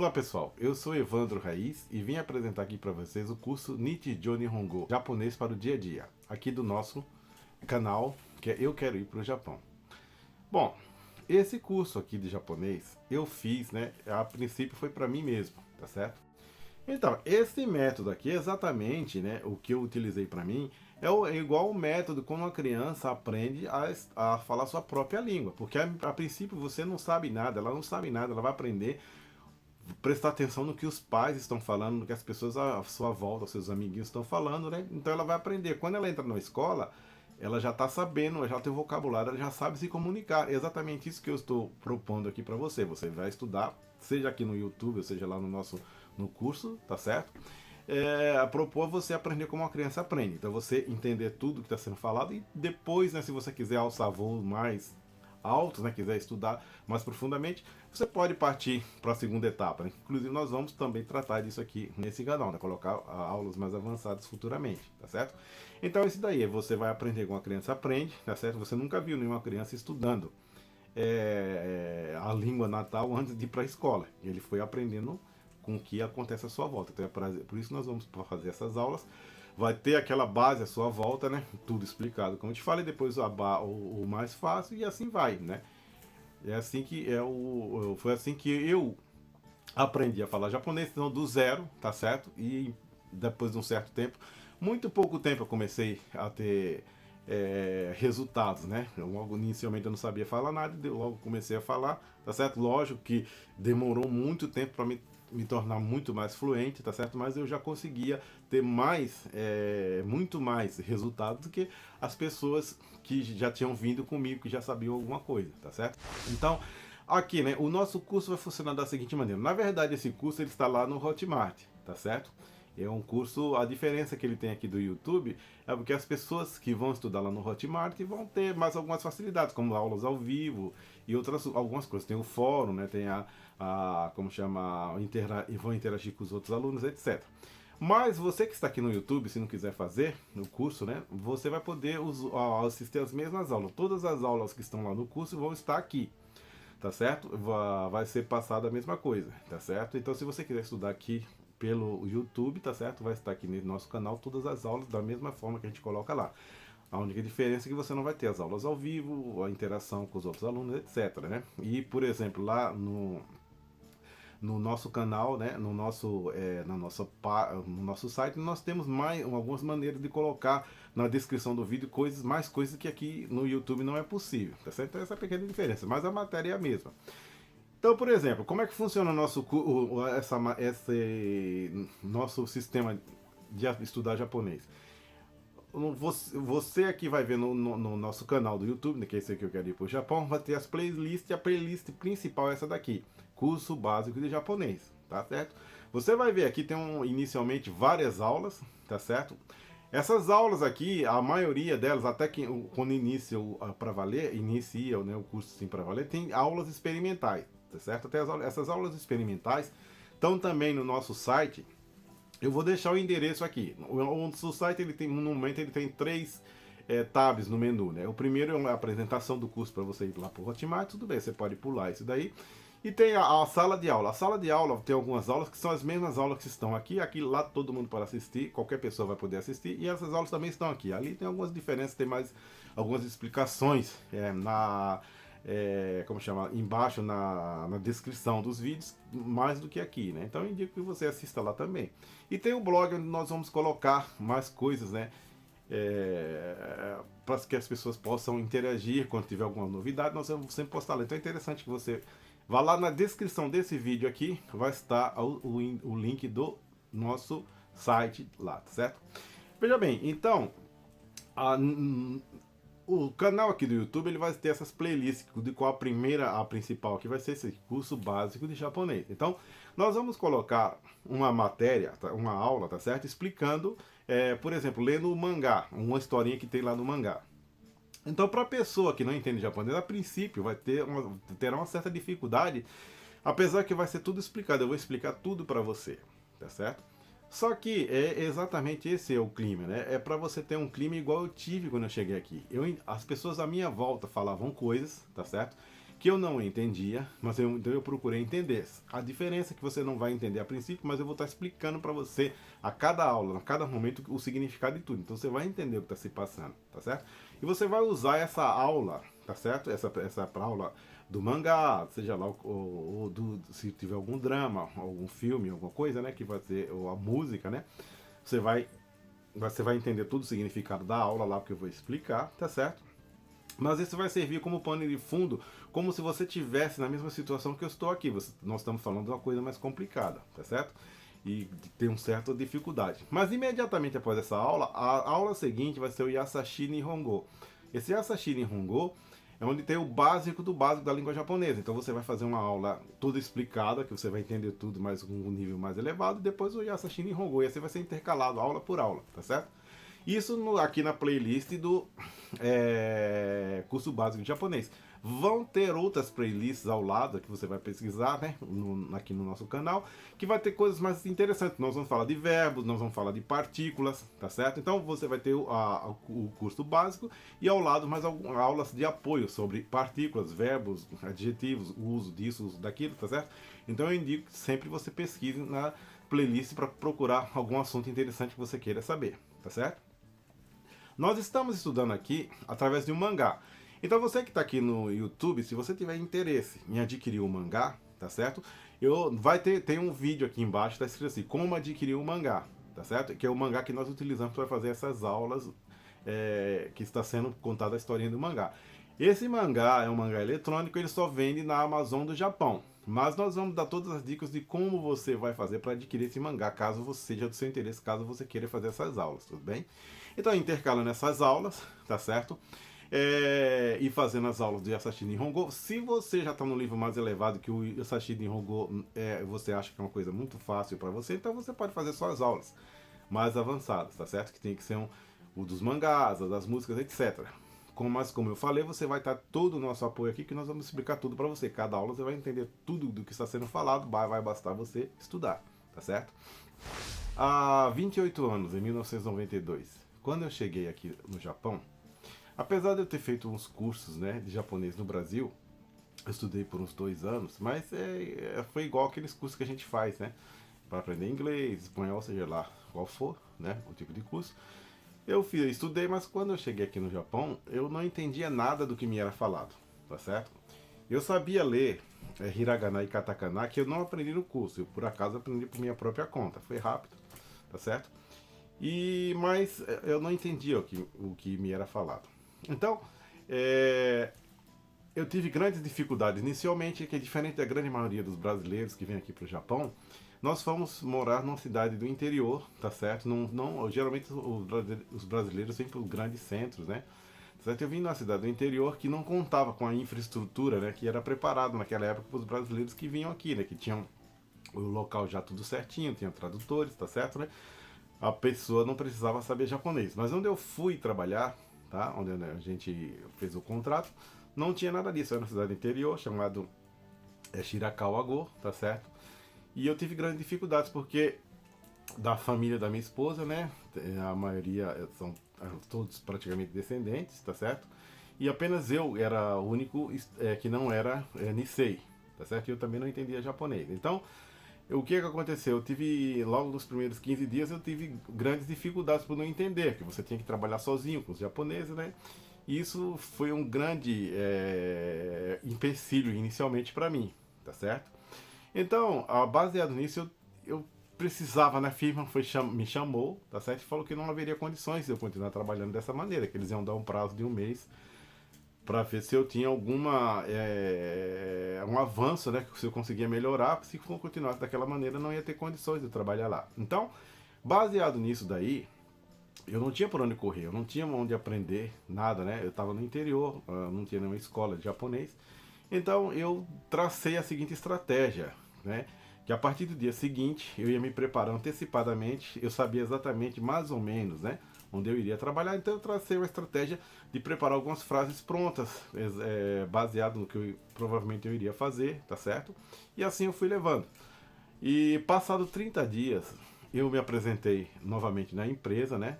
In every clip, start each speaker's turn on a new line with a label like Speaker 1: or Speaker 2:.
Speaker 1: Olá pessoal, eu sou Evandro Raiz e vim apresentar aqui para vocês o curso Nichijou Nihongo, japonês para o dia a dia, aqui do nosso canal, que é Eu Quero Ir para o Japão. Bom, esse curso aqui de japonês eu fiz, né, a princípio foi para mim mesmo, tá certo? Então, esse método aqui, exatamente, né, o que eu utilizei para mim, é igual o método quando uma criança aprende a falar sua própria língua, porque a princípio você não sabe nada, ela não sabe nada, ela vai aprender prestar atenção no que os pais estão falando, no que as pessoas à sua volta, os seus amiguinhos estão falando, né? Então ela vai aprender. Quando ela entra na escola, ela já está sabendo, ela já tem o vocabulário, ela já sabe se comunicar. É exatamente isso que eu estou propondo aqui para você. Você vai estudar, seja aqui no YouTube, ou seja lá no curso, tá certo? A propor você aprender como uma criança aprende. Então você entender tudo que está sendo falado e depois, né, se você quiser alçar voos mais altos, né, quiser estudar mais profundamente, você pode partir para a segunda etapa, né? Inclusive nós vamos também tratar disso aqui nesse canal, né? Colocar aulas mais avançadas futuramente, tá certo? Então isso daí, você vai aprender como a criança aprende, tá certo? Você nunca viu nenhuma criança estudando a língua natal antes de ir para a escola. Ele foi aprendendo com o que acontece à sua volta. Então por isso nós vamos fazer essas aulas. Vai ter aquela base à sua volta, né? Tudo explicado, como eu te falei, depois o mais fácil e assim vai, né? É assim que foi assim que eu aprendi a falar japonês, então do zero, tá certo? E depois de um certo tempo, muito pouco tempo, eu comecei a ter resultados, né? Logo inicialmente eu não sabia falar nada, logo comecei a falar, tá certo? Lógico que demorou muito tempo para me tornar muito mais fluente, tá certo? Mas eu já conseguia ter muito mais resultados do que as pessoas que já tinham vindo comigo, que já sabiam alguma coisa, tá certo? Então, aqui, né, o nosso curso vai funcionar da seguinte maneira. Na verdade, esse curso ele está lá no Hotmart, tá certo? É um curso, a diferença que ele tem aqui do YouTube é porque as pessoas que vão estudar lá no Hotmart vão ter mais algumas facilidades, como aulas ao vivo e algumas coisas. Tem o fórum, né? Tem como chama, vão interagir com os outros alunos, etc. Mas você que está aqui no YouTube, se não quiser fazer o curso, né? Você vai poder assistir as mesmas aulas. Todas as aulas que estão lá no curso vão estar aqui, tá certo? Vai ser passada a mesma coisa, tá certo? Então se você quiser estudar aqui pelo YouTube, tá certo? Vai estar aqui no nosso canal todas as aulas da mesma forma que a gente coloca lá. A única diferença é que você não vai ter as aulas ao vivo, a interação com os outros alunos, etc, né? E, por exemplo, lá no nosso canal, né, no nosso site, nós temos algumas maneiras de colocar na descrição do vídeo mais coisas que aqui no YouTube não é possível, tá certo? Então essa é a pequena diferença, mas a matéria é a mesma. Então, por exemplo, como é que funciona esse nosso sistema de estudar japonês? Você aqui vai ver no nosso canal do YouTube, né, que é esse aqui, Eu Quero Ir para o Japão, vai ter as playlists, e a playlist principal é essa daqui, Curso Básico de Japonês, tá certo? Você vai ver aqui, tem inicialmente várias aulas, tá certo? Essas aulas aqui, a maioria delas, até que quando inicia né, o curso sim para valer, tem aulas experimentais, tá certo? Essas aulas experimentais estão também no nosso site. Eu vou deixar o endereço aqui. O site no momento ele tem 3 tabs no menu, né? O primeiro é a apresentação do curso para você ir lá para o Hotmart, tudo bem, você pode pular isso daí. E tem a sala de aula. A sala de aula tem algumas aulas que são as mesmas aulas que estão aqui. Aqui lá todo mundo pode assistir, qualquer pessoa vai poder assistir. E essas aulas também estão aqui. Ali tem algumas diferenças, tem mais algumas explicações como chama, embaixo na descrição dos vídeos, mais do que aqui, né? Então eu indico que você assista lá também. E tem o blog onde nós vamos colocar mais coisas, né? Para que as pessoas possam interagir quando tiver alguma novidade, nós vamos sempre postar lá. Então é interessante que você vá lá na descrição desse vídeo aqui, vai estar o link do nosso site lá, tá certo? Veja bem, então o canal aqui do YouTube ele vai ter essas playlists, de qual a principal aqui vai ser esse curso básico de japonês. Então nós vamos colocar uma matéria, uma aula, tá certo? Explicando, por exemplo, lendo o mangá, uma historinha que tem lá no mangá. Então, para a pessoa que não entende japonês, a princípio terá uma certa dificuldade, apesar que vai ser tudo explicado. Eu vou explicar tudo para você, tá certo? Só que exatamente esse é o clima, né? É para você ter um clima igual eu tive quando eu cheguei aqui. As pessoas à minha volta falavam coisas, tá certo? que eu não entendia, mas então eu procurei entender. A diferença é que você não vai entender a princípio, mas eu vou estar explicando para você a cada aula, a cada momento, o significado de tudo. Então você vai entender o que está se passando, tá certo? E você vai usar essa aula, tá certo? Essa aula do mangá, seja lá, se tiver algum drama, algum filme, alguma coisa, né, que vai ser, ou a música, né? Você vai entender todo o significado da aula lá, que eu vou explicar, tá certo? Mas isso vai servir como pano de fundo, como se você estivesse na mesma situação que eu estou aqui. Nós estamos falando de uma coisa mais complicada, tá certo? E tem uma certa dificuldade. Mas imediatamente após essa aula, a aula seguinte vai ser o Yasashi Nihongo. Esse Yasashi Nihongo é onde tem o básico do básico da língua japonesa. Então você vai fazer uma aula toda explicada, que você vai entender tudo, mas com um nível mais elevado, e depois o Yasashi Nihongo. E assim vai ser intercalado, aula por aula, tá certo? Isso aqui na playlist do curso básico de japonês. Vão ter outras playlists ao lado que você vai pesquisar, né, aqui no nosso canal, que vai ter coisas mais interessantes. Nós vamos falar de verbos, nós vamos falar de partículas, tá certo? Então você vai ter o curso básico e ao lado mais algumas aulas de apoio sobre partículas, verbos, adjetivos, o uso disso, o uso daquilo, tá certo? Então eu indico que sempre você pesquise na playlist para procurar algum assunto interessante que você queira saber, tá certo? Nós estamos estudando aqui através de um mangá. Então você que está aqui no YouTube, se você tiver interesse em adquirir o mangá, tá certo? Tem um vídeo aqui embaixo, está escrito assim, como adquirir o mangá, tá certo? Que é o mangá que nós utilizamos para fazer essas aulas, que está sendo contada a historinha do mangá. Esse mangá é um mangá eletrônico, ele só vende na Amazon do Japão. Mas nós vamos dar todas as dicas de como você vai fazer para adquirir esse mangá, caso você seja do seu interesse, caso você queira fazer essas aulas, tudo bem? Então, intercalando essas aulas, tá certo? E fazendo as aulas do Yasashi Nihongo. Se você já está no nível mais elevado, que o Yasashi Nihongo você acha que é uma coisa muito fácil para você, então você pode fazer só as aulas mais avançadas, tá certo? Que tem que ser o dos mangás, das músicas, etc. Mas como eu falei, você vai estar todo o nosso apoio aqui, que nós vamos explicar tudo para você. Cada aula você vai entender tudo do que está sendo falado, vai bastar você estudar, tá certo? Há 28 anos, em 1992, quando eu cheguei aqui no Japão, apesar de eu ter feito uns cursos, né, de japonês no Brasil, eu estudei por uns 2 anos, mas foi igual aqueles cursos que a gente faz, né, para aprender inglês, espanhol, seja lá qual for, né, o tipo de curso. Eu estudei, mas quando eu cheguei aqui no Japão, eu não entendia nada do que me era falado, tá certo? Eu sabia ler hiragana e katakana, que eu não aprendi no curso, eu por acaso aprendi por minha própria conta, foi rápido, tá certo? Mas eu não entendia o que me era falado. Então, eu tive grandes dificuldades inicialmente, que é diferente da grande maioria dos brasileiros que vêm aqui para o Japão. Nós fomos morar numa cidade do interior, tá certo? Geralmente os brasileiros vêm para os grandes centros, né? Tá certo? Eu vim numa cidade do interior que não contava com a infraestrutura, né, que era preparado naquela época para os brasileiros que vinham aqui, né? Que tinham o local já tudo certinho, tinha tradutores, tá certo, né? A pessoa não precisava saber japonês. Mas onde eu fui trabalhar, tá? Onde a gente fez o contrato, não tinha nada disso. Era uma cidade interior chamada Shirakawa-go, tá certo? E eu tive grandes dificuldades porque da família da minha esposa, né? A maioria são todos praticamente descendentes, tá certo? E apenas eu era o único que não era Nisei, tá certo? E eu também não entendia japonês. Então, o que aconteceu? Eu tive, logo nos primeiros 15 dias, eu tive grandes dificuldades por não entender, que você tinha que trabalhar sozinho com os japoneses, né? E isso foi um grande empecilho inicialmente para mim, tá certo? Então, baseado nisso, eu precisava, né? A firma me chamou, tá certo? E falou que não haveria condições de eu continuar trabalhando dessa maneira, que eles iam dar um prazo de 1 mês para ver se eu tinha um avanço, né? Se eu conseguia melhorar, se for continuar daquela maneira, não ia ter condições de trabalhar lá. Então, baseado nisso daí, eu não tinha por onde correr, eu não tinha onde aprender nada, né? Eu estava no interior, não tinha nenhuma escola de japonês. Então, eu tracei a seguinte estratégia, né? Que a partir do dia seguinte, eu ia me preparar antecipadamente, eu sabia exatamente, mais ou menos, né? Onde eu iria trabalhar, então eu tracei uma estratégia de preparar algumas frases prontas, baseado no que provavelmente eu iria fazer, tá certo? E assim eu fui levando. E passado 30 dias, eu me apresentei novamente na empresa, né?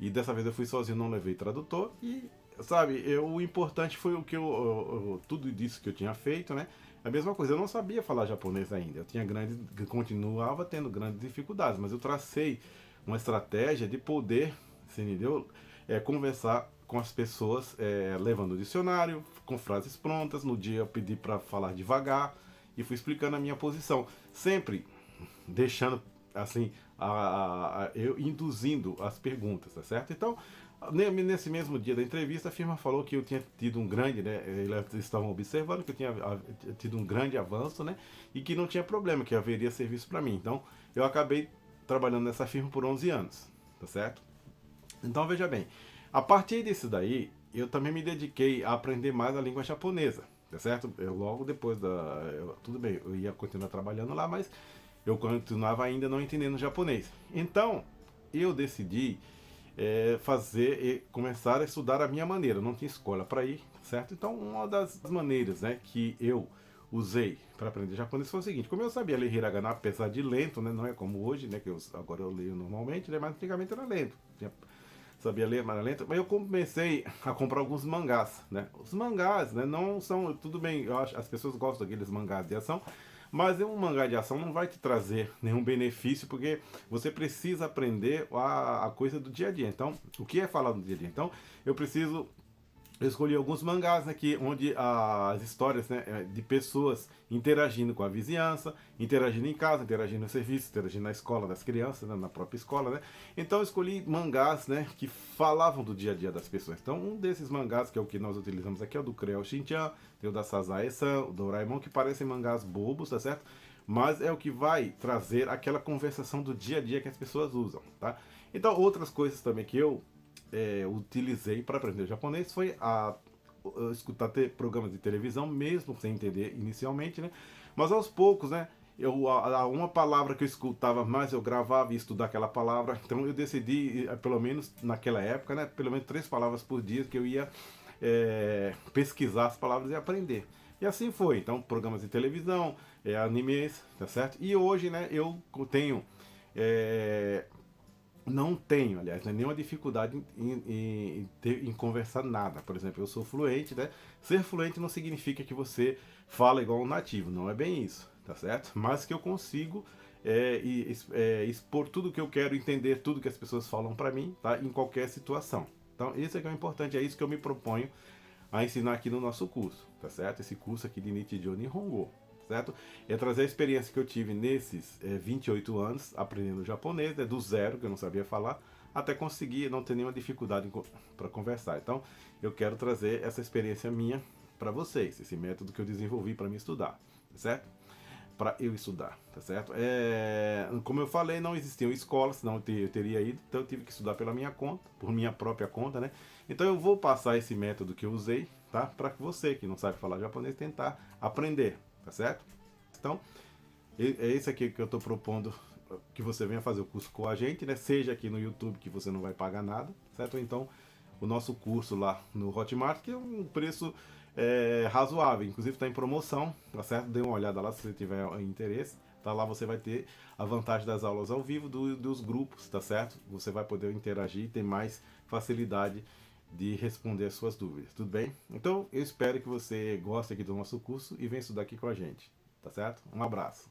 Speaker 1: E dessa vez eu fui sozinho, não levei tradutor, e sabe, o importante foi o que tudo disso que eu tinha feito, né? A mesma coisa, eu não sabia falar japonês ainda. Eu tinha continuava tendo grandes dificuldades, mas eu tracei uma estratégia de poder, você entendeu? Conversar com as pessoas, levando o dicionário, com frases prontas. No dia eu pedi para falar devagar e fui explicando a minha posição, sempre deixando assim, eu induzindo as perguntas, tá certo? Então, nesse mesmo dia da entrevista, a firma falou que eu tinha tido um grande, né? Eles estavam observando que eu tinha tido um grande avanço, né? E que não tinha problema, que haveria serviço para mim. Então, eu acabei trabalhando nessa firma por 11 anos, tá certo? Então, veja bem, a partir disso daí, eu também me dediquei a aprender mais a língua japonesa, tá certo? Eu logo depois tudo bem, eu ia continuar trabalhando lá, mas eu continuava ainda não entendendo japonês. Então, eu decidi começar a estudar a minha maneira. Eu não tinha escola para ir, certo? Então, uma das maneiras, né, que eu usei para aprender japonês foi o seguinte: como eu sabia ler hiragana, apesar de lento, né, não é como hoje, né, que agora eu leio normalmente, né, mas antigamente era lento. Sabia ler, mas era lento. Mas eu comecei a comprar alguns mangás, né? Os mangás, né, não são, tudo bem, eu acho, as pessoas gostam daqueles mangás de ação, mas um mangá de ação não vai te trazer nenhum benefício, porque você precisa aprender a coisa do dia a dia. Então, o que é falar do dia a dia? Então, eu escolhi alguns mangás aqui, onde as histórias, né, de pessoas interagindo com a vizinhança, interagindo em casa, interagindo no serviço, interagindo na escola das crianças, né, na própria escola, né? Então eu escolhi mangás, né, que falavam do dia a dia das pessoas. Então um desses mangás, que é o que nós utilizamos aqui, é o do Creo Shinchan, tem o da Sazae-san, o Doraemon, que parecem mangás bobos, tá certo? Mas é o que vai trazer aquela conversação do dia a dia que as pessoas usam, tá? Então outras coisas também que eu utilizei para aprender japonês foi escutar programas de televisão, mesmo sem entender inicialmente, né? Mas aos poucos, né? Uma palavra que eu escutava mais, eu gravava e estudar aquela palavra. Então eu decidi, pelo menos naquela época, né? Pelo menos 3 palavras por dia que eu ia pesquisar as palavras e aprender. E assim foi. Então, programas de televisão, animes, tá certo? E hoje, né? Eu tenho não tenho, aliás, né, nenhuma dificuldade em conversar nada. Por exemplo, eu sou fluente, né? Ser fluente não significa que você fala igual um nativo, não é bem isso, tá certo? Mas que eu consigo expor tudo que eu quero, entender tudo que as pessoas falam para mim, tá? Em qualquer situação. Então, isso é que é o importante, é isso que eu me proponho a ensinar aqui no nosso curso, tá certo? Esse curso aqui de Nichijou Nihongo, certo? É trazer a experiência que eu tive nesses 28 anos aprendendo japonês, né, do zero, que eu não sabia falar, até conseguir não ter nenhuma dificuldade para conversar. Então, eu quero trazer essa experiência minha para vocês, esse método que eu desenvolvi para me estudar, tá certo? Para eu estudar, tá certo? Como eu falei, não existiam escolas, senão eu teria ido, então eu tive que estudar pela minha conta, por minha própria conta, né? Então eu vou passar esse método que eu usei, tá? Para que você que não sabe falar japonês tentar aprender, tá certo? Então, é isso aqui que eu estou propondo, que você venha fazer o curso com a gente, né? Seja aqui no YouTube, que você não vai pagar nada, certo? Ou então o nosso curso lá no Hotmart, que é um preço razoável, inclusive está em promoção, tá certo? Dê uma olhada lá se você tiver interesse. Tá lá, você vai ter a vantagem das aulas ao vivo, dos grupos, tá certo? Você vai poder interagir e ter mais facilidade de responder as suas dúvidas, tudo bem? Então, eu espero que você goste aqui do nosso curso e venha estudar aqui com a gente, tá certo? Um abraço.